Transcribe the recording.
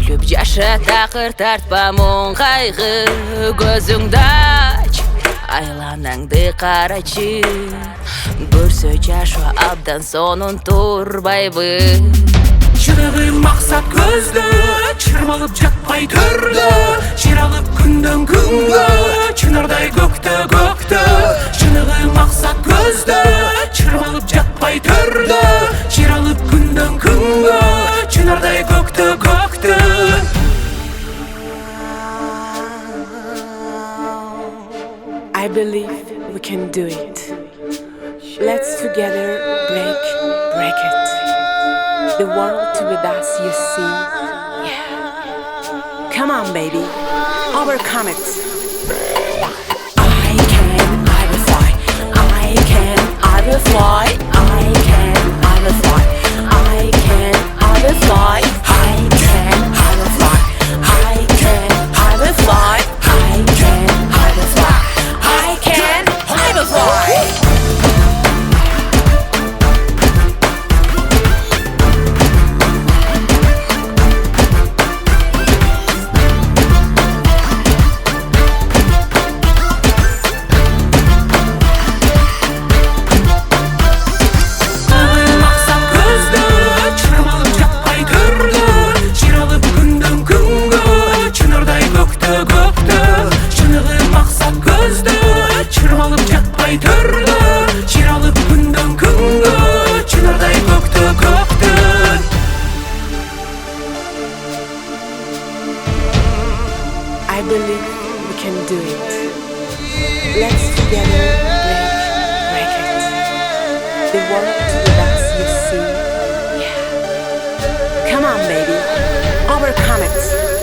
күлүп жаша, такыр, тартпа, мун-кайгы. Көзүңдө ач, айлананды карачы. Көрсө жашо, абдан, сонун, турбайбы. Чыныгы максат көздө, Чырмалып жатпай тордо. Чыйралып кундон-кунго, Чынардай кокто. Чыныгы максат көздө, Чырмалып жатпай тордо. Чыйралып кундон-кунго, Чынардай кокто. I believe we can do it. Let's together break it. The world with us, you see. Yeah. Come on, baby, overcome it. I will fly. I will fly. I will fly. I will fly. I will fly. I will fly. I will fly. I believe we can do it. Let's together break it. The world with us, you see. Yeah. Come on, baby, overcome it.